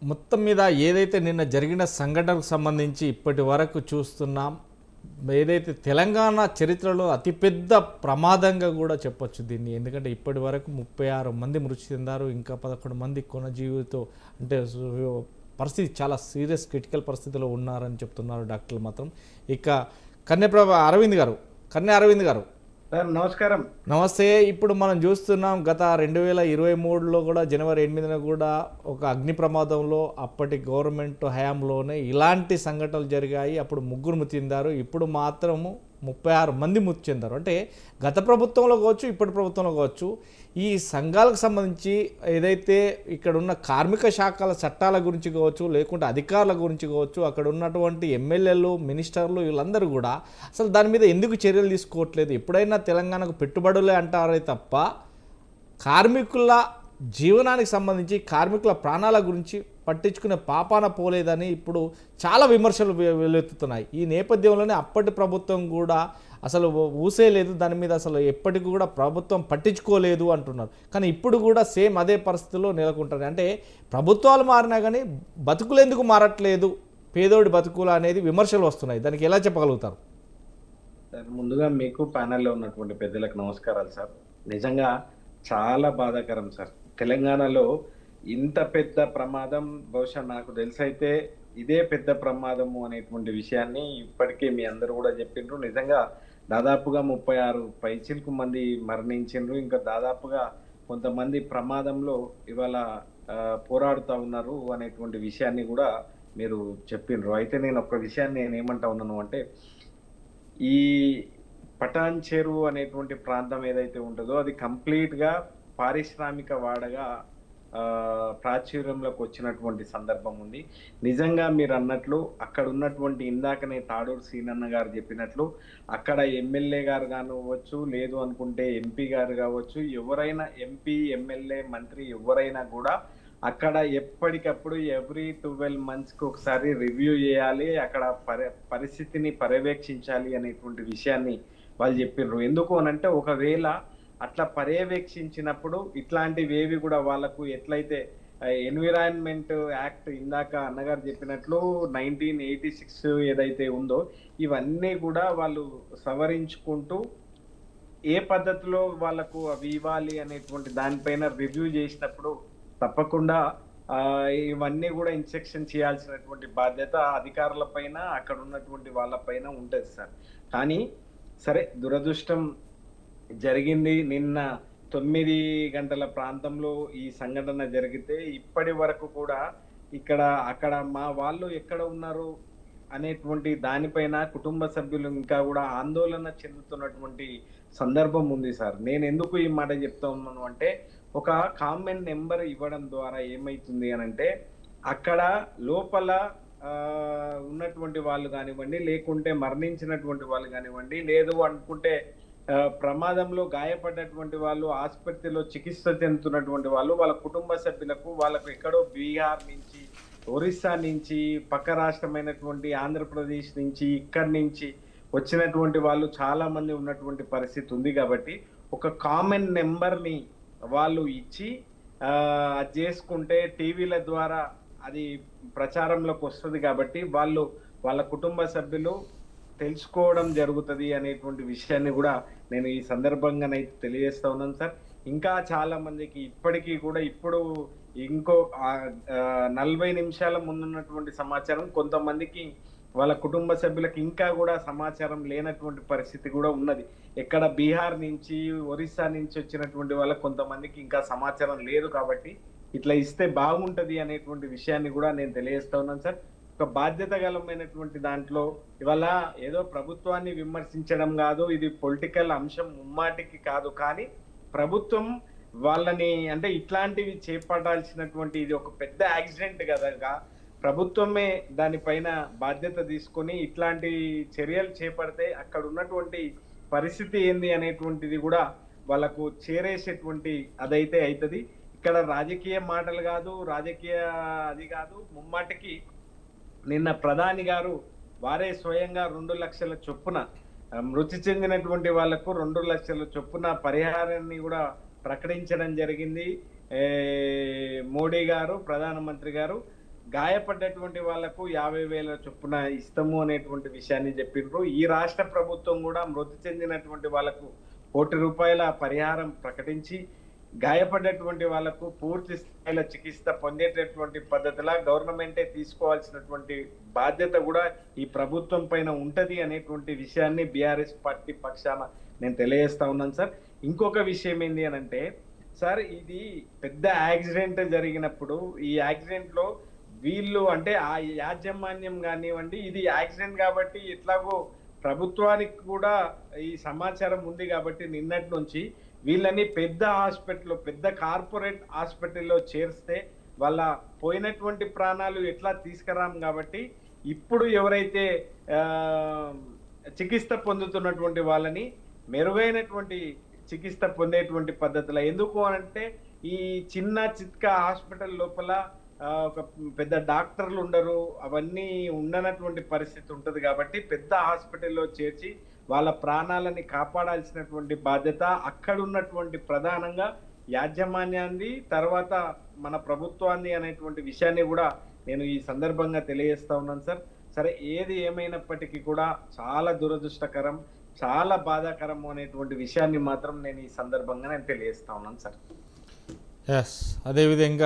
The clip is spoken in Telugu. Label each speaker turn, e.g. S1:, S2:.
S1: మొత్తం మీద ఏదైతే నిన్న జరిగిన సంఘటనకు సంబంధించి ఇప్పటి వరకు చూస్తున్నాం, ఏదైతే తెలంగాణ చరిత్రలో అతిపెద్ద ప్రమాదంగా కూడా చెప్పొచ్చు దీన్ని. ఎందుకంటే ఇప్పటి వరకు 36 మంది మృతి చెందారు, ఇంకా 11 మంది కొన జీవితో అంటే పరిస్థితి చాలా సీరియస్ క్రిటికల్ పరిస్థితిలో ఉన్నారని చెప్తున్నారు డాక్టర్లు మాత్రం. ఇక కన్య అరవింద్ గారు
S2: సార్ నమస్కారం.
S1: నమస్తే. ఇప్పుడు మనం చూస్తున్నాం గత 2023లో కూడా జనవరి 8న కూడా ఒక అగ్ని ప్రమాదంలో అప్పటి గవర్నమెంట్ హయాంలోనే ఇలాంటి సంఘటనలు జరిగాయి. అప్పుడు 3 మృతి చెందారు, ఇప్పుడు మాత్రము 36 మంది మృతి చెందారు. అంటే గత ప్రభుత్వంలో కావచ్చు, ఇప్పటి ప్రభుత్వంలో కావచ్చు, ఈ సంఘాలకు సంబంధించి ఏదైతే ఇక్కడ ఉన్న కార్మిక శాఖల చట్టాల గురించి కావచ్చు, లేకుంటే అధికారుల గురించి కావచ్చు, అక్కడ ఉన్నటువంటి ఎమ్మెల్యేలు, మినిస్టర్లు వీళ్ళందరూ కూడా అసలు దాని మీద ఎందుకు చర్యలు తీసుకోవట్లేదు? ఎప్పుడైనా తెలంగాణకు పెట్టుబడులే అంటారే తప్ప కార్మికుల జీవనానికి సంబంధించి, కార్మికుల ప్రాణాల గురించి పట్టించుకునే పాపాన పోలేదని ఇప్పుడు చాలా విమర్శలు వెలువెత్తుతున్నాయి. ఈ నేపథ్యంలోనే అప్పటి ప్రభుత్వం కూడా అసలు ఊసేలేదు దాని మీద, అసలు ఎప్పటికి కూడా ప్రభుత్వం పట్టించుకోలేదు అంటున్నారు. కానీ ఇప్పుడు కూడా సేమ్ అదే పరిస్థితుల్లో నెలకొంటుంది. అంటే ప్రభుత్వాలు మారినా కానీ బతుకులు ఎందుకు మారట్లేదు, పేదోడి బతుకులు అనేది విమర్శలు వస్తున్నాయి. దానికి ఎలా చెప్పగలుగుతారు?
S2: సార్ ముందుగా మీకు ప్యానెల్లో ఉన్నటువంటి పెద్దలకు నమస్కారాలు సార్. నిజంగా చాలా బాధాకరం సార్. తెలంగాణలో ఇంత పెద్ద ప్రమాదం బహుశా నాకు తెలిసైతే ఇదే పెద్ద ప్రమాదము అనేటువంటి విషయాన్ని ఇప్పటికే మీ అందరూ కూడా చెప్పిండ్రు. నిజంగా దాదాపుగా 36 పైచిలకు మంది మరణించిండ్రు. ఇంకా దాదాపుగా కొంతమంది ప్రమాదంలో ఇవాళ పోరాడుతూ ఉన్నారు అనేటువంటి విషయాన్ని కూడా మీరు చెప్పిండ్రు. అయితే నేను ఒక విషయాన్ని ఏమంటా ఉన్నాను అంటే, ఈ పటాన్ చెరువు అనేటువంటి ప్రాంతం ఏదైతే ఉంటుందో అది కంప్లీట్గా పారిశ్రామిక వాడగా ప్రాచుర్యంలోకి వచ్చినటువంటి సందర్భం ఉంది. నిజంగా మీరు అన్నట్లు అక్కడ ఉన్నటువంటి ఇందాకనే తాడూరు సీనన్న గారు చెప్పినట్లు అక్కడ ఎమ్మెల్యే గారు కానివ్వచ్చు, లేదు అనుకుంటే ఎంపీ గారు కావచ్చు, ఎవరైనా ఎంపీ, ఎమ్మెల్యే, మంత్రి ఎవరైనా కూడా అక్కడ ఎప్పటికప్పుడు ఎవ్రీ 12 monthsకి ఒకసారి రివ్యూ చేయాలి, అక్కడ పరిస్థితిని పర్యవేక్షించాలి అనేటువంటి విషయాన్ని వాళ్ళు చెప్పినారు. ఎందుకు అనంటే ఒకవేళ అట్లా పర్యవేక్షించినప్పుడు ఇట్లాంటివేవి కూడా వాళ్ళకు ఎట్లయితే ఎన్విరాన్మెంట్ యాక్ట్ ఇందాక అన్నగారు చెప్పినట్లు 1986 ఏదైతే ఉందో ఇవన్నీ కూడా వాళ్ళు సవరించుకుంటూ ఏ పద్ధతిలో వాళ్ళకు అవి ఇవ్వాలి అనేటువంటి దానిపైన రివ్యూ చేసినప్పుడు తప్పకుండా ఇవన్నీ కూడా ఇన్స్ట్రక్షన్ చేయాల్సినటువంటి బాధ్యత అధికారుల పైన, అక్కడ ఉన్నటువంటి వాళ్ళపైన ఉంటుంది సార్. కానీ సరే, దురదృష్టం జరిగింది. నిన్న 9 గంటల ప్రాంతంలో ఈ సంఘటన జరిగితే ఇప్పటి వరకు కూడా అక్కడ మా వాళ్ళు ఎక్కడ ఉన్నారు అనేటువంటి దానిపైన కుటుంబ సభ్యులు ఇంకా కూడా ఆందోళన చెందుతున్నటువంటి సందర్భం ఉంది సార్. నేను ఎందుకు ఈ మాట చెప్తా ఉన్నాను అంటే, ఒక కామన్ నెంబర్ ఇవ్వడం ద్వారా ఏమైతుంది అనంటే అక్కడ లోపల ఉన్నటువంటి వాళ్ళు కానివ్వండి, లేకుంటే మరణించినటువంటి వాళ్ళు కానివ్వండి, లేదు అనుకుంటే ప్రమాదంలో గాయపడ్డటువంటి వాళ్ళు, ఆసుపత్రిలో చికిత్స చెందుతున్నటువంటి వాళ్ళు, వాళ్ళ కుటుంబ సభ్యులకు వాళ్ళకు ఎక్కడో బీహార్ నుంచి, ఒరిస్సా నుంచి, పక్క రాష్ట్రమైనటువంటి ఆంధ్రప్రదేశ్ నుంచి, ఇక్కడి నుంచి వచ్చినటువంటి వాళ్ళు చాలా మంది ఉన్నటువంటి పరిస్థితి ఉంది. కాబట్టి ఒక కామన్ నెంబర్ని వాళ్ళు ఇచ్చి అది చేసుకుంటే టీవీల ద్వారా అది ప్రచారంలోకి వస్తుంది. కాబట్టి వాళ్ళ కుటుంబ సభ్యులు తెలుసుకోవడం జరుగుతుంది అనేటువంటి విషయాన్ని కూడా నేను ఈ సందర్భంగానైతే తెలియజేస్తా ఉన్నాను సార్. ఇంకా చాలా మందికి ఇప్పటికీ కూడా ఇప్పుడు ఇంకో 40 నిమిషాల ముందున్నటువంటి సమాచారం కొంతమందికి వాళ్ళ కుటుంబ సభ్యులకు ఇంకా కూడా సమాచారం లేనటువంటి పరిస్థితి కూడా ఉన్నది. ఎక్కడ బీహార్ నుంచి, ఒరిస్సా నుంచి వచ్చినటువంటి వాళ్ళకి కొంతమందికి ఇంకా సమాచారం లేదు. కాబట్టి ఇట్లా ఇస్తే బాగుంటది అనేటువంటి విషయాన్ని కూడా నేను తెలియజేస్తా ఉన్నాను సార్. ఒక బాధ్యత గలమైనటువంటి దాంట్లో ఇవాళ ఏదో ప్రభుత్వాన్ని విమర్శించడం కాదు, ఇది పొలిటికల్ అంశం ముమ్మాటికి కాదు. కానీ ప్రభుత్వం వాళ్ళని అంటే ఇట్లాంటివి చేపట్టాల్సినటువంటి ఇది ఒక పెద్ద యాక్సిడెంట్ కదా, ప్రభుత్వమే దానిపైన బాధ్యత తీసుకొని ఇట్లాంటి చర్యలు చేపడితే అక్కడ ఉన్నటువంటి పరిస్థితి ఏంది అనేటువంటిది కూడా వాళ్ళకు చేరేసేటువంటి అదైతే అవుతుంది. ఇక్కడ రాజకీయ మాటలు కాదు, రాజకీయ అది కాదు, ముమ్మాటికి నిన్న ప్రధాని గారు వారే స్వయంగా 2 లక్షల చొప్పున మృతి చెందినటువంటి వాళ్లకు 2 లక్షల చొప్పున పరిహారాన్ని కూడా ప్రకటించడం జరిగింది. మోడీ గారు, ప్రధానమంత్రి గారు గాయపడ్డటువంటి వాళ్లకు 50,000 చొప్పున ఇస్తాము అనేటువంటి విషయాన్ని చెప్పిండ్రు. ఈ రాష్ట్ర ప్రభుత్వం కూడా మృతి చెందినటువంటి వాళ్లకు ₹1,00,00,000 పరిహారం ప్రకటించి గాయపడ్డటువంటి వాళ్లకు పూర్తి స్థాయిలో చికిత్స పొందేటటువంటి పద్ధతిలా గవర్నమెంటే తీసుకోవాల్సినటువంటి బాధ్యత కూడా ఈ ప్రభుత్వం పైన ఉంటది అనేటువంటి విషయాన్ని బీఆర్ఎస్ పార్టీ పక్షాన నేను తెలియజేస్తా ఉన్నాను సార్. ఇంకొక విషయం ఏంటి అని అంటే సార్, ఇది పెద్ద యాక్సిడెంట్ జరిగినప్పుడు ఈ యాక్సిడెంట్ లో వీళ్ళు అంటే ఆ యాజమాన్యం కానివ్వండి, ఇది యాక్సిడెంట్ కాబట్టి ఎట్లాగో ప్రభుత్వానికి కూడా ఈ సమాచారం ఉంది కాబట్టి నిన్నటి నుంచి వీళ్ళని పెద్ద హాస్పిటల్, పెద్ద కార్పొరేట్ హాస్పిటల్లో చేర్స్తే వాళ్ళ పోయినటువంటి ప్రాణాలు ఎట్లా తీసుకురాం కాబట్టి ఇప్పుడు ఎవరైతే చికిత్స పొందుతున్నటువంటి వాళ్ళని మెరుగైనటువంటి చికిత్స పొందేటువంటి పద్ధతులు. ఎందుకు అంటే ఈ చిన్న చిత్కా హాస్పిటల్ లోపల ఒక పెద్ద డాక్టర్లు ఉండరు, అవన్నీ ఉండనటువంటి పరిస్థితి ఉంటది కాబట్టి పెద్ద హాస్పిటల్లో చేర్చి వాళ్ళ ప్రాణాలని కాపాడాల్సినటువంటి బాధ్యత అక్కడ ఉన్నటువంటి ప్రధానంగా యాజమాన్యాన్ని, తర్వాత మన ప్రభుత్వాన్ని అనేటువంటి విషయాన్ని కూడా నేను ఈ సందర్భంగా తెలియజేస్తా ఉన్నాను సార్. సరే, ఏది ఏమైనప్పటికీ కూడా చాలా దురదృష్టకరం, చాలా బాధాకరం అనేటువంటి విషయాన్ని మాత్రం నేను ఈ సందర్భంగా నేను తెలియజేస్తా ఉన్నాను సార్.
S1: ఎస్, అదేవిధంగా